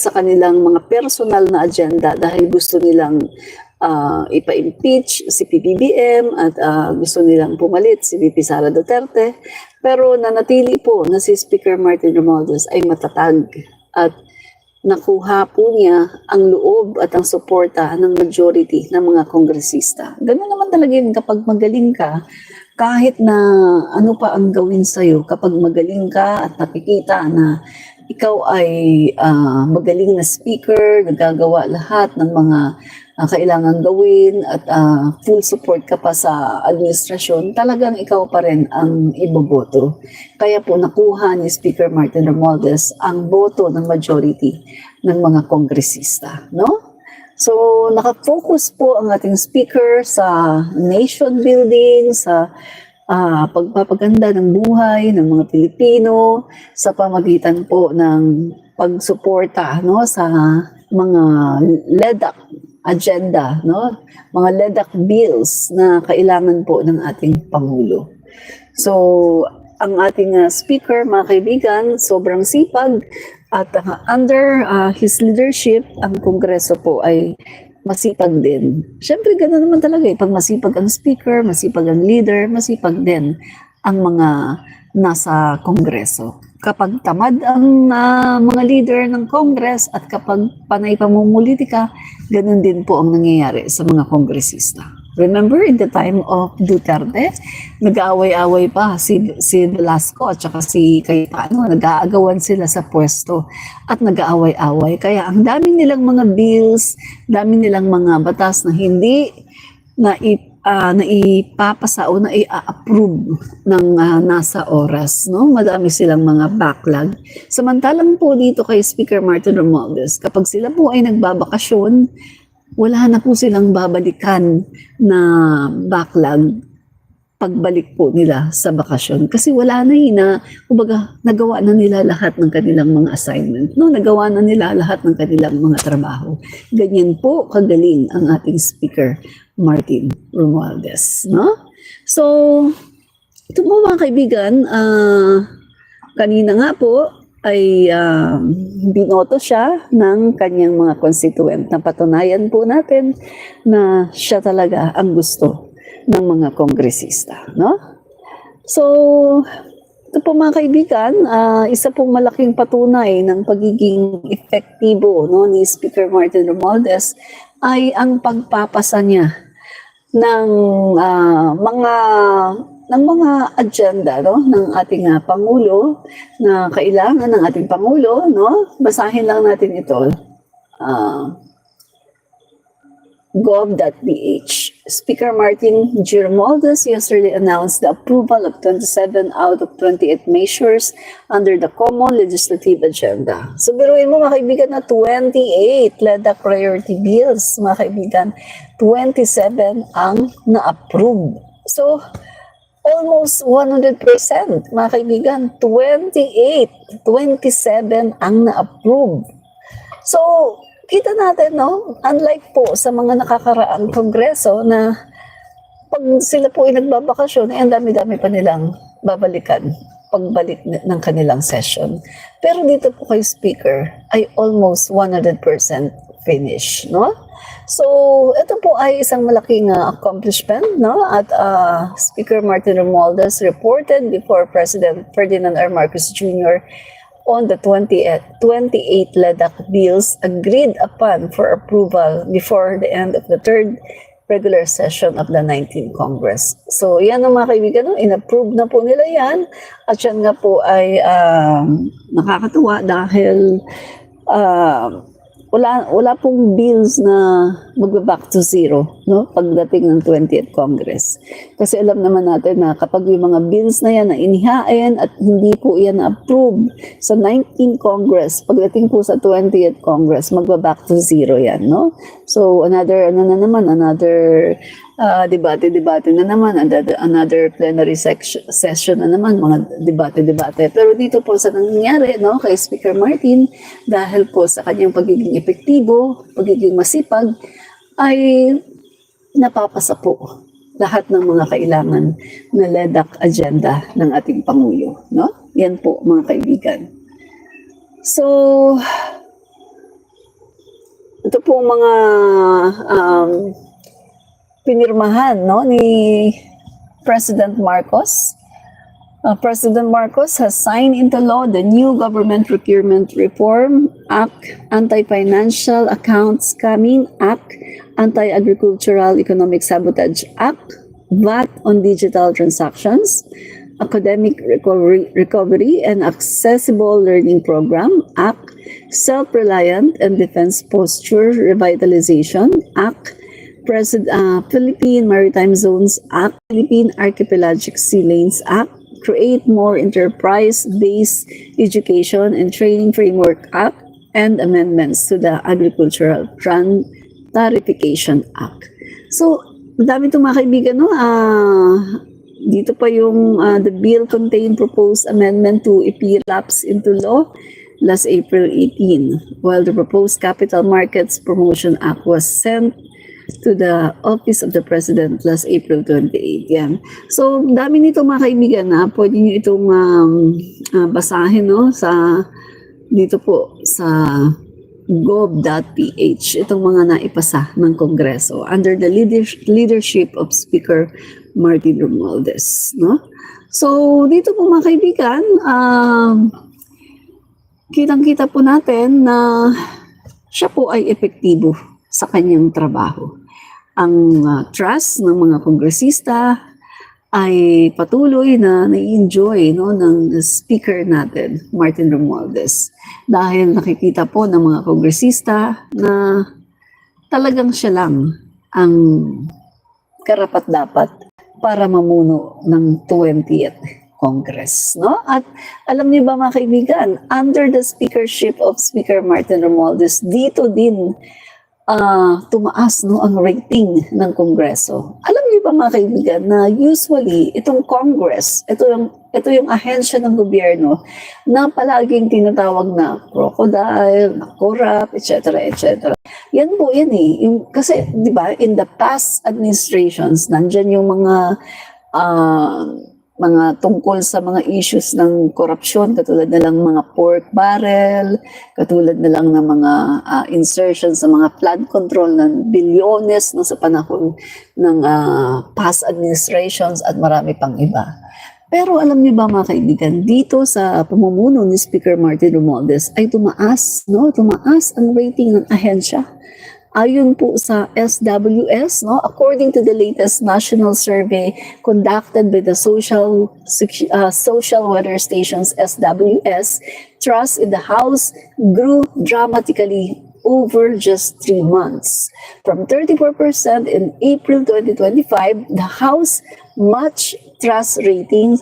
sa kanilang mga personal na agenda dahil gusto nilang ipa-impeach si PBBM at gusto nilang pumalit si VP Sara Duterte. Pero nanatili po na si Speaker Martin Romualdez ay matatag at nakuha po niya ang loob at ang suporta ng majority ng mga kongresista. Ganun naman talaga yun kapag magaling ka, kahit na ano pa ang gawin sa'yo, kapag magaling ka at nakikita na ikaw ay magaling na speaker, nagagawa lahat ng mga kailangan gawin at full support ka pa sa administrasyon, talagang ikaw pa rin ang iboboto. Kaya po nakuha ni Speaker Martin Romualdez ang boto ng majority ng mga kongresista, no? So, nakafocus po ang ating speaker sa nation building, sa pagpapaganda ng buhay ng mga Pilipino, sa pamagitan po ng pagsuporta, no, sa mga LEDAC agenda, no, mga LEDAC bills na kailangan po ng ating Pangulo. So, ang ating speaker, mga kaibigan, sobrang sipag at under his leadership, ang Kongreso po ay masipag din. Siyempre, gano'n naman talaga eh. Pag masipag ang speaker, masipag ang leader, masipag din ang mga nasa Kongreso. Kapag tamad ang mga leader ng Congress at kapag panay pamumulitika, gano'n din po ang nangyayari sa mga kongresista. Remember, in the time of Duterte, nag-aaway-away pa si Velasco at saka si Cayetano. Nag-aagawan sila sa pwesto at nag-aaway-away. Kaya ang dami nilang mga bills, dami nilang mga batas na hindi na ipapasa o na i-approve ng nasa oras. No? Madami silang mga backlog. Samantalang po dito kay Speaker Martin Romualdez, kapag sila po ay nagbabakasyon, wala na po silang babalikan na backlog pagbalik po nila sa bakasyon. Kasi wala na kumbaga, nagawa na nila lahat ng kanilang mga assignment. No? Nagawa na nila lahat ng kanilang mga trabaho. Ganyan po kagaling ang ating Speaker Martin Romualdez. No? So, ito po mga kaibigan, kanina nga po, ay binoto siya ng kanyang mga constituent. Napatunayan po natin na siya talaga ang gusto ng mga kongresista. No? So, ito po mga kaibigan, isa pong malaking patunay ng pagiging epektibo, no, ni Speaker Martin Romualdez ay ang pagpapasa niya ng mga agenda, no, ng ating Pangulo na kailangan ng ating Pangulo, no? Basahin lang natin ito. Gov.ph. Speaker Martin G. Romualdez yesterday announced the approval of 27 out of 28 measures under the Common Legislative Agenda. So, biruin mo mga kaibigan na 28 LEDAC priority bills, mga kaibigan, 27 ang na-approve. So, almost 100%, mga kaibigan, 27 ang na-approve. So, kita natin, no, unlike po sa mga nakakaraang kongreso na pag sila po ay nagbabakasyon, ang dami-dami pa nilang babalikan pagbalik ng kanilang session. Pero dito po kay Speaker ay almost 100% finish, no? So, ito po ay isang malaking accomplishment, no? At Speaker Martin Romualdez reported before President Ferdinand R. Marcos Jr. on the 28 LEDAC bills agreed upon for approval before the end of the third regular session of the 19th Congress. So, yan ang mga kaibigan, no? In-approve na po nila yan. At yan nga po ay nakakatuwa dahil wala pong bills na magba-back to zero, no, pagdating ng 20th Congress. Kasi alam naman natin na kapag yung mga bills na yan na inihain at hindi po yan na-approve sa 19th Congress, pagdating po sa 20th Congress, magba-back to zero yan, no? So, another debate na naman, another plenary session na naman, mga debate. Pero dito po sa nangyayari, no, kay Speaker Martin, dahil po sa kanyang pagiging epektibo, pagiging masipag, ay napapasa po lahat ng mga kailangan na LEDAC agenda ng ating Pangulo. No? Yan po mga kaibigan. So, ito po mga pinirmahan, no, ni President Marcos. President Marcos has signed into law the new Government Procurement Reform Act, Anti-Financial Accounts Scamming Act, Anti-Agricultural Economic Sabotage Act, VAT on Digital Transactions, Academic Recovery and Accessible Learning Program Act, Self-Reliant and Defense Posture Revitalization Act, Philippine Maritime Zones Act, Philippine Archipelagic Sea Lanes Act, Create More Enterprise-Based Education and Training Framework Act, and amendments to the Agricultural Tarification Act. So, dami itong mga kaibigan, no? Dito pa yung the bill contained proposed amendment to EPLAPS into law last April 18, while the proposed Capital Markets Promotion Act was sent to the Office of the President last April 28. Yan. So, dami nito mga kaibigan na pwede nyo itong basahin, no? Dito po sa gov.ph, itong mga naipasa ng Kongreso under the leadership of Speaker Martin Romualdez. No? So, dito po mga kaibigan, kitang-kita po natin na siya po ay epektibo sa kanyang trabaho. Ang trust ng mga kongresista ay patuloy na nai-enjoy, no, ng speaker natin, Martin Romualdez. Dahil nakikita po ng mga kongresista na talagang siya lang ang karapat-dapat para mamuno ng 20th Congress. No? At alam niyo ba mga kaibigan, under the speakership of Speaker Martin Romualdez, dito din tumaas, no, ang rating ng Kongreso. Alam niyo ba mga kaibigan na usually itong Congress, ito yung ahensya ng gobyerno na palaging tinatawag na crocodile, na corrupt, etc. etc. Yan po yan eh. Kasi di ba in the past administrations, nandyan yung mga tungkol sa mga issues ng korupsyon, katulad na lang mga pork barrel, katulad na lang ng mga insertions sa mga flood control ng bilyones no, sa panahon ng past administrations at marami pang iba. Pero alam niyo ba mga kaibigan, dito sa pamumuno ni Speaker Martin Romualdez ay tumaas ang rating ng ahensya. Ayon po sa SWS, no, according to the latest national survey conducted by the social weather stations SWS, trust in the House grew dramatically over just 3 months. From 34% in April 2025, the House much trust rating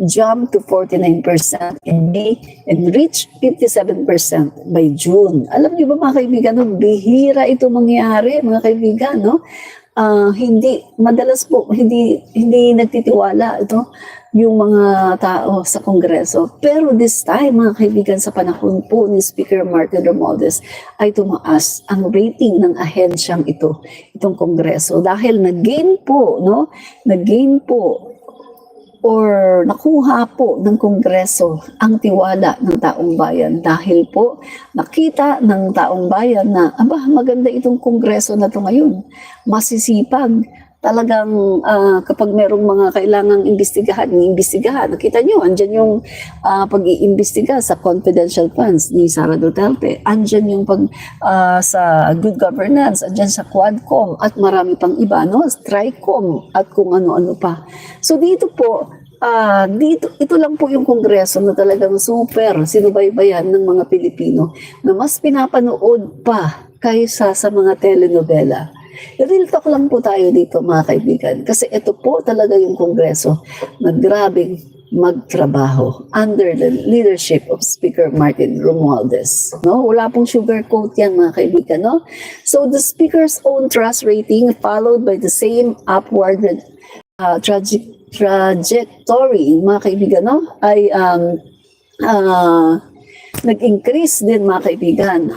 jumped to 49% in May and reached 57% by June. Alam niyo ba mga kaibigan, no, bihira ito mangyari mga kaibigan, no? Madalas po hindi nagtitiwala ito yung mga tao sa Kongreso. Pero this time mga kaibigan, sa panahon po ni Speaker Martin Romualdez ay tumaas ang rating ng ahensyang itong Kongreso dahil nag-gain po or nakuha po ng Kongreso ang tiwala ng taong bayan dahil po nakita ng taong bayan na maganda itong Kongreso na ito ngayon. Masisipag. Talagang kapag merong mga kailangang iimbestigahan. Nakita nyo, andyan yung pag-iimbestiga sa confidential funds ni Sara Duterte. Andyan yung sa good governance, andyan sa Quadcom at marami pang iba, no? Stricom at kung ano-ano pa. So dito po, ito lang po yung Kongreso na talagang super sinubaybayan ng mga Pilipino na mas pinapanood pa kaysa sa mga telenovela. Real talk lang po tayo dito mga kaibigan kasi ito po talaga yung Kongreso na grabing magtrabaho under the leadership of Speaker Martin Romualdez. No? Wala pong sugarcoat yan mga kaibigan. No? So the Speaker's own trust rating followed by the same upward trajectory mga kaibigan, no? Ay nag-increase din mga kaibigan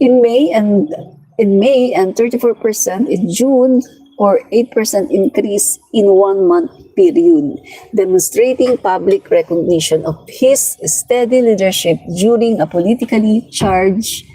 in May and 34% in June, or 8% increase in 1 month period, demonstrating public recognition of his steady leadership during a politically charged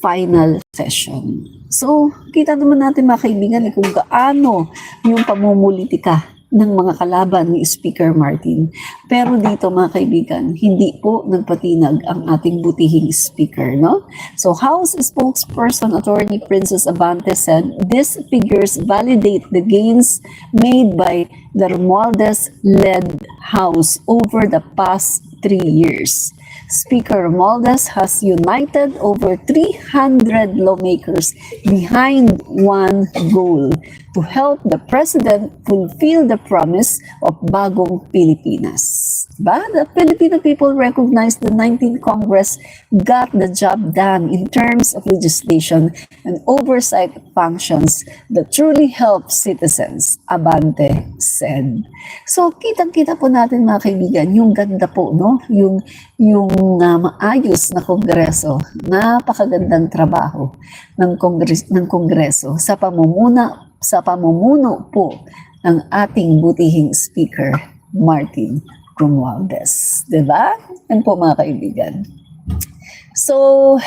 final session. So, kita naman natin mga kaibigan kung gaano yung pamumulitika ng mga kalaban ni Speaker Martin. Pero dito mga kaibigan, hindi po nagpatinag ang ating butihing speaker, no? So House spokesperson Attorney Princess Abante said these figures validate the gains made by the Romualdez-led House over the past 3 years. Speaker Romualdez has united over 300 lawmakers behind one goal: to help the President fulfill the promise of Bagong Pilipinas. Diba? The Filipino people recognize the 19th Congress got the job done in terms of legislation and oversight functions that truly help citizens, Abante said. So, kitang-kita po natin mga kaibigan, yung ganda po, no? Yung maayos na kongreso, napakagandang trabaho ng kongreso sa pamumuno po ng ating butihing Speaker Martin Romualdez. Diba? Yan po mga kaibigan. So,